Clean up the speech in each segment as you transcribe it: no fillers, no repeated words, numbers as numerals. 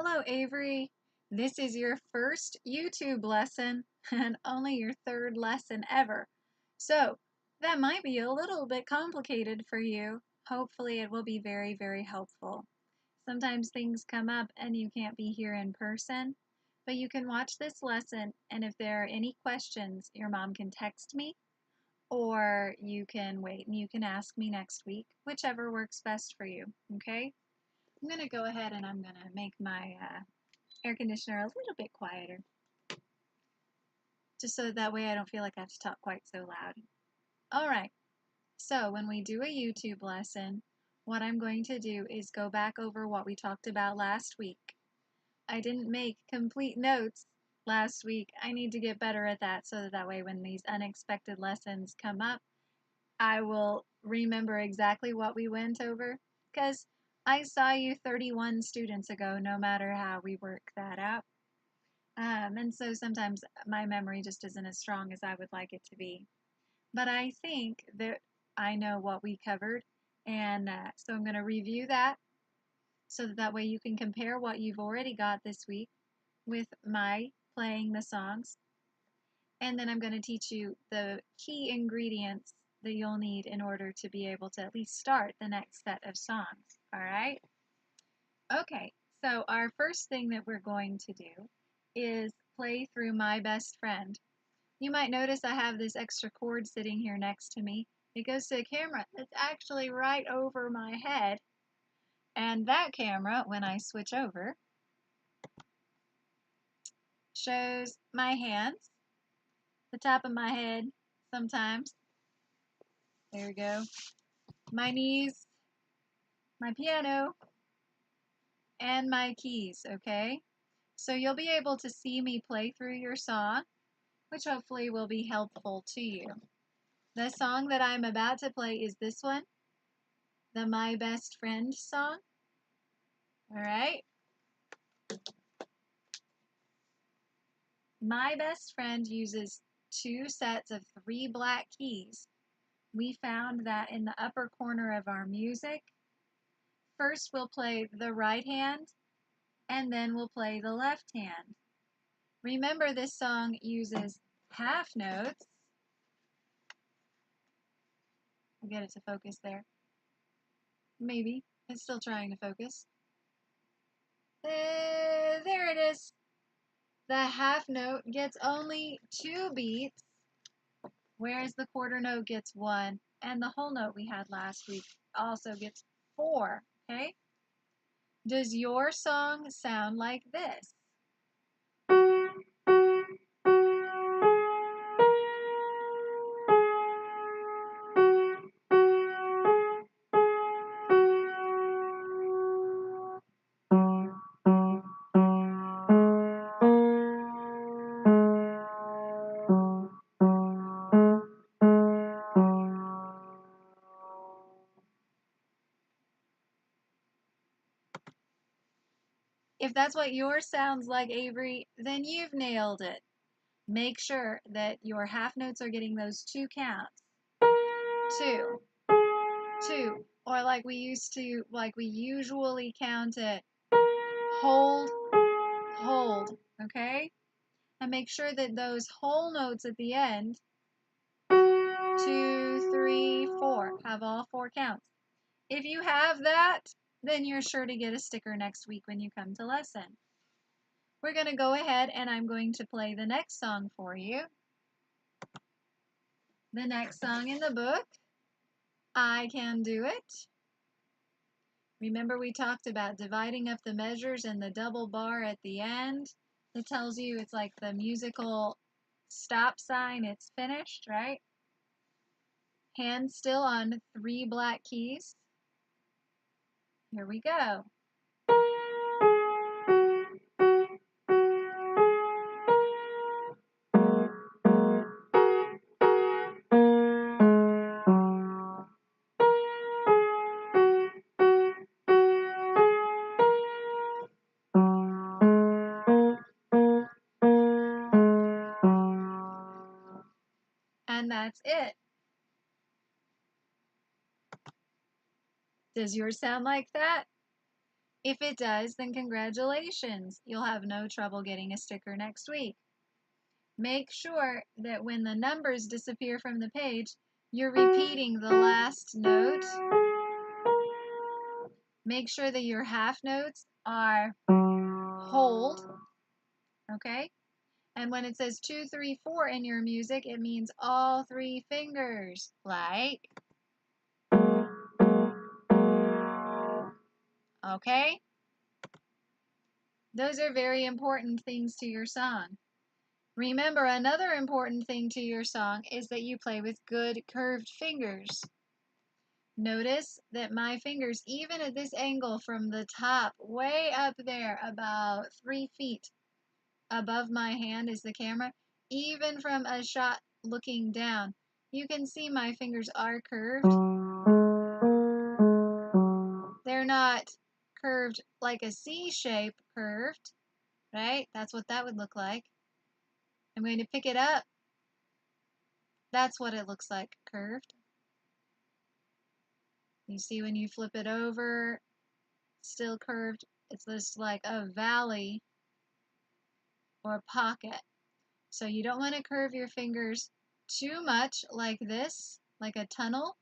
Hello, Avery. This is your first YouTube lesson and only your third lesson ever. So that might be a little bit complicated for you. Hopefully it will be very, very helpful. Sometimes things come up and you can't be here in person, but you can watch this lesson, and if there are any questions, your mom can text me or you can wait and you can ask me next week, whichever works best for you, okay? I'm going to go ahead and I'm going to make my air conditioner a little bit quieter, just so that way I don't feel like I have to talk quite so loud. All right, so when we do a YouTube lesson, what I'm going to do is go back over what we talked about last week. I didn't make complete notes last week. I need to get better at that so that way when these unexpected lessons come up, I will remember exactly what we went over, because I saw you 31 students ago, no matter how we work that out. And so sometimes my memory just isn't as strong as I would like it to be. But I think that I know what we covered, and so I'm going to review that so that way you can compare what you've already got this week with my playing the songs. And then I'm going to teach you the key ingredients that you'll need in order to be able to at least start the next set of songs. All right? Okay, so our first thing that we're going to do is play through My Best Friend. You might notice I have this extra cord sitting here next to me. It goes to a camera that's actually right over my head. And that camera, when I switch over, shows my hands, the top of my head sometimes. There we go. My knees, my piano, and my keys, okay? So you'll be able to see me play through your song, which hopefully will be helpful to you. The song that I'm about to play is this one, the My Best Friend song. All right. My Best Friend uses 2 sets of 3 black keys. We found that in the upper corner of our music. First we'll play the right hand, and then we'll play the left hand. Remember, this song uses half notes. I'll get it to focus there. Maybe. It's still trying to focus. There it is. The half note gets only 2 beats, whereas the quarter note gets 1, and the whole note we had last week also gets 4, okay? Does your song sound like this? If that's what yours sounds like, Avery, then you've nailed it. Make sure that your half notes are getting those 2 counts. 2, 2, or like we usually count it. Hold, hold, okay? And make sure that those whole notes at the end, 2, 3, 4, have all 4 counts. If you have that, then you're sure to get a sticker next week when you come to lesson. We're going to go ahead and I'm going to play the next song for you. The next song in the book, I Can Do It. Remember, we talked about dividing up the measures and the double bar at the end. It tells you it's like the musical stop sign, it's finished, right? Hands still on 3 black keys. Here we go. And that's it. Does yours sound like that? If it does, then congratulations. You'll have no trouble getting a sticker next week. Make sure that when the numbers disappear from the page, you're repeating the last note. Make sure that your half notes are hold, okay? And when it says 2, 3, 4 in your music, it means all 3 fingers, like, okay? Those are very important things to your song. Remember, another important thing to your song is that you play with good curved fingers. Notice that my fingers, even at this angle from the top, way up there, about 3 feet above my hand is the camera, even from a shot looking down, you can see my fingers are curved. They're not curved like a C shape curved, right? That's what that would look like. I'm going to pick it up. That's what it looks like, curved. You see when you flip it over, still curved. It's just like a valley or a pocket. So you don't want to curve your fingers too much like this, like a tunnel.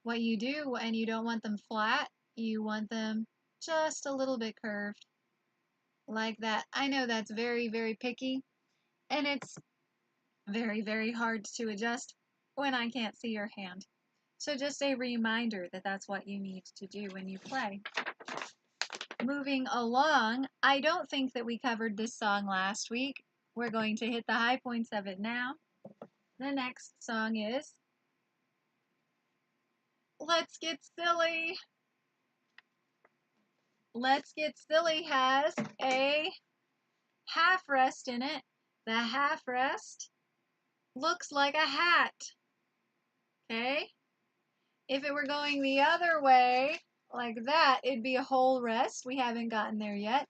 What you do, and you don't want them flat, you want them just a little bit curved, like that. I know that's very, very picky, and it's very, very hard to adjust when I can't see your hand. So just a reminder that that's what you need to do when you play. Moving along, I don't think that we covered this song last week. We're going to hit the high points of it now. The next song is Let's Get Silly. Let's Get Silly has a half rest in it. The half rest looks like a hat. Okay? If it were going the other way, like that, it'd be a whole rest. We haven't gotten there yet.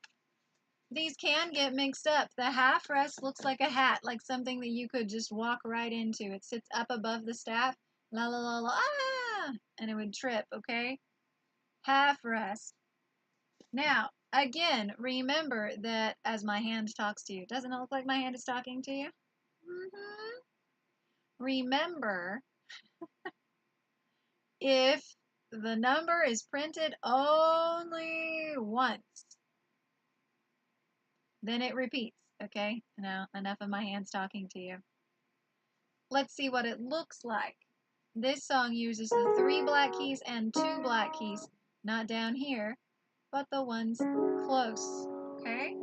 These can get mixed up. The half rest looks like a hat, like something that you could just walk right into. It sits up above the staff, la la la la, ah, and it would trip, okay? Half rest. Now, again, remember that as my hand talks to you, doesn't it look like my hand is talking to you? Remember, if the number is printed only once, then it repeats, okay? Now, enough of my hands talking to you. Let's see what it looks like. This song uses the 3 black keys and 2 black keys, not down here, but the ones close, okay?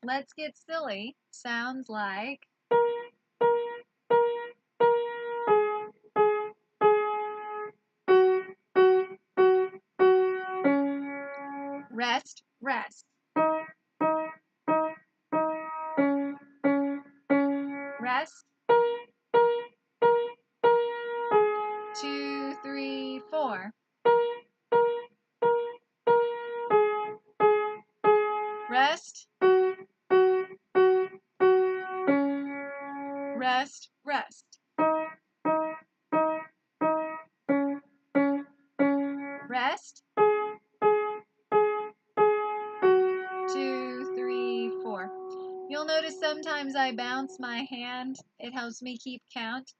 Let's Get Silly sounds like rest, rest. Rest. 2, 3, 4. Rest. Rest, rest. Rest. 2, 3, 4. You'll notice sometimes I bounce my hand. It helps me keep count,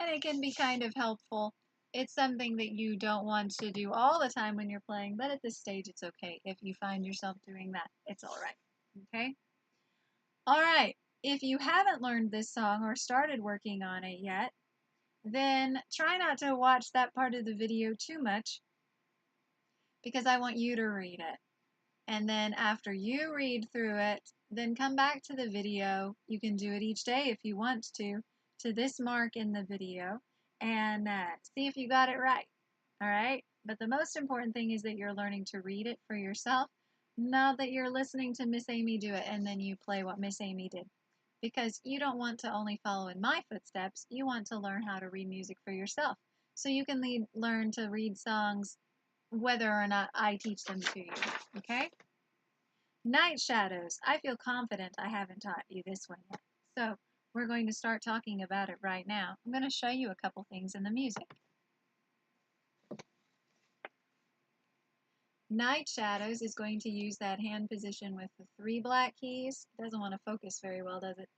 and it can be kind of helpful. It's something that you don't want to do all the time when you're playing, but at this stage it's okay. If you find yourself doing that, it's all right. Okay? All right. If you haven't learned this song or started working on it yet, then try not to watch that part of the video too much, because I want you to read it. And then after you read through it, then come back to the video. You can do it each day if you want to this mark in the video, and see if you got it right. All right? But the most important thing is that you're learning to read it for yourself, not that you're listening to Miss Amy do it and then you play what Miss Amy did. Because you don't want to only follow in my footsteps, you want to learn how to read music for yourself. So you can learn to read songs whether or not I teach them to you, okay? Night shadows. I feel confident I haven't taught you this one yet. So we're going to start talking about it right now. I'm going to show you a couple things in the music. Night Shadows is going to use that hand position with the 3 black keys. It doesn't want to focus very well, does it?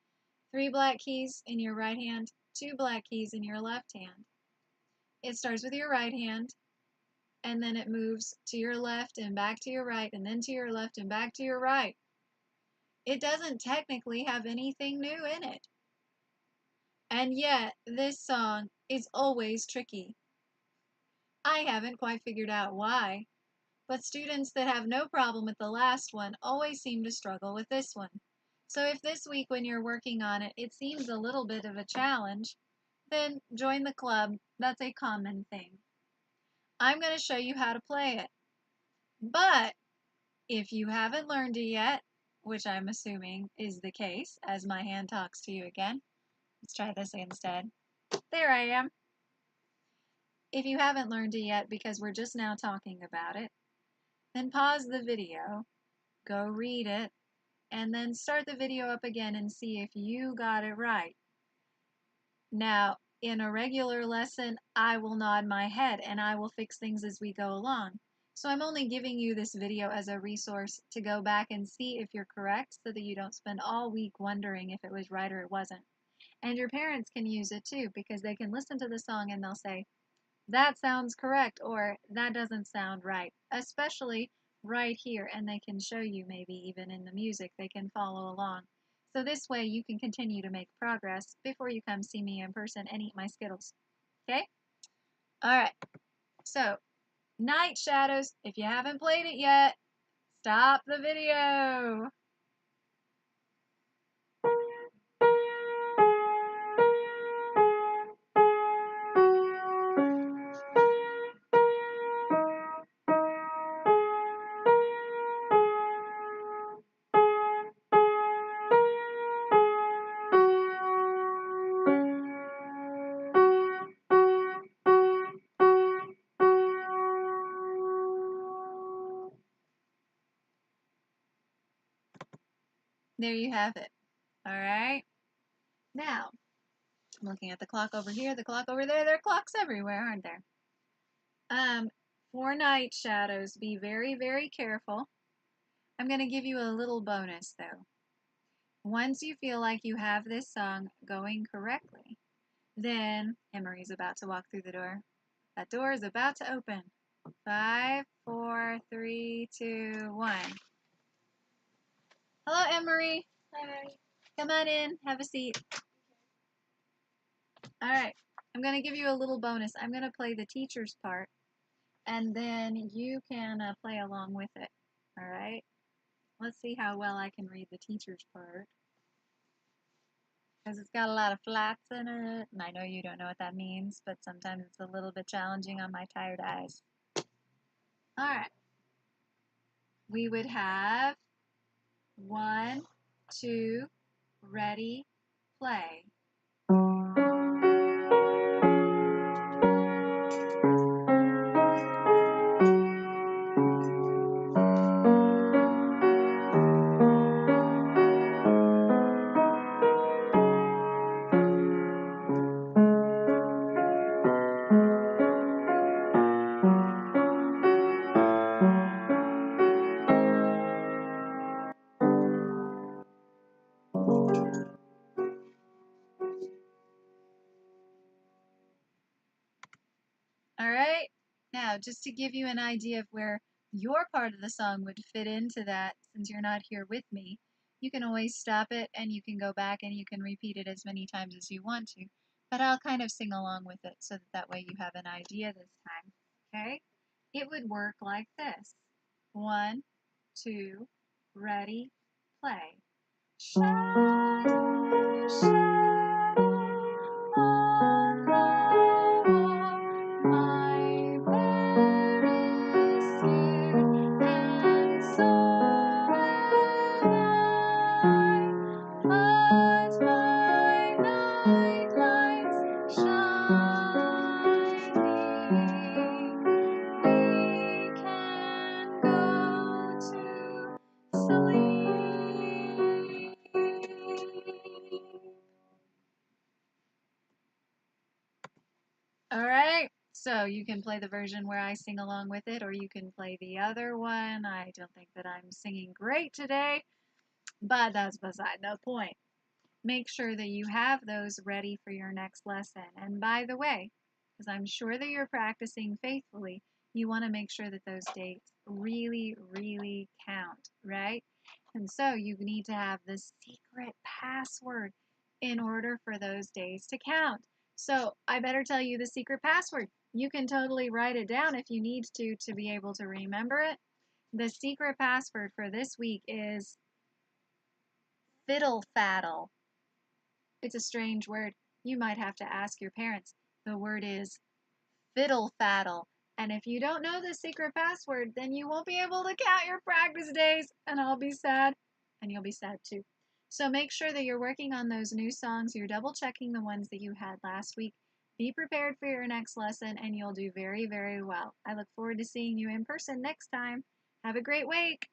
3 black keys in your right hand, 2 black keys in your left hand. It starts with your right hand, and then it moves to your left and back to your right, and then to your left and back to your right. It doesn't technically have anything new in it. And yet, this song is always tricky. I haven't quite figured out why, but students that have no problem with the last one always seem to struggle with this one. So if this week when you're working on it, it seems a little bit of a challenge, then join the club. That's a common thing. I'm going to show you how to play it. But if you haven't learned it yet, which I'm assuming is the case as my hand talks to you again, let's try this instead. There I am. If you haven't learned it yet because we're just now talking about it, then pause the video, go read it, and then start the video up again and see if you got it right. Now, in a regular lesson, I will nod my head and I will fix things as we go along. So I'm only giving you this video as a resource to go back and see if you're correct so that you don't spend all week wondering if it was right or it wasn't. And your parents can use it too because they can listen to the song and they'll say, that sounds correct or that doesn't sound right, especially right here, and they can show you maybe even in the music, they can follow along. So this way you can continue to make progress before you come see me in person and eat my Skittles. Okay? Alright, so Night Shadows, if you haven't played it yet, stop the video. There you have it. Alright? Now, I'm looking at the clock over here, the clock over there. There are clocks everywhere, aren't there? For Night Shadows, be very, very careful. I'm going to give you a little bonus though. Once you feel like you have this song going correctly, then Emery's about to walk through the door. That door is about to open. 5, 4, 3, 2, 1. Hello, Emery. Hi. Come on in. Have a seat. All right. I'm going to give you a little bonus. I'm going to play the teacher's part, and then you can play along with it. All right? Let's see how well I can read the teacher's part. Because it's got a lot of flats in it, and I know you don't know what that means, but sometimes it's a little bit challenging on my tired eyes. All right. We would have 1, 2, ready, play. All right, now just to give you an idea of where your part of the song would fit into that, since you're not here with me, you can always stop it and you can go back and you can repeat it as many times as you want to. But I'll kind of sing along with it so that way you have an idea this time. Okay? It would work like this. 1, 2, ready, play. Shadow, shadow on the wall, my bear is scared, and so am I. But my night light's shining, we can go to sleep. So you can play the version where I sing along with it, or you can play the other one. I don't think that I'm singing great today, but that's beside the point. Make sure that you have those ready for your next lesson. And by the way, because I'm sure that you're practicing faithfully, you want to make sure that those dates really, really count, right? And so you need to have the secret password in order for those days to count. So I better tell you the secret password. You can totally write it down if you need to be able to remember it. The secret password for this week is fiddle faddle. It's a strange word. You might have to ask your parents. The word is fiddle faddle. And if you don't know the secret password, then you won't be able to count your practice days, and I'll be sad, and you'll be sad too. So make sure that you're working on those new songs. You're double checking the ones that you had last week. Be prepared for your next lesson, and you'll do very, very well. I look forward to seeing you in person next time. Have a great week.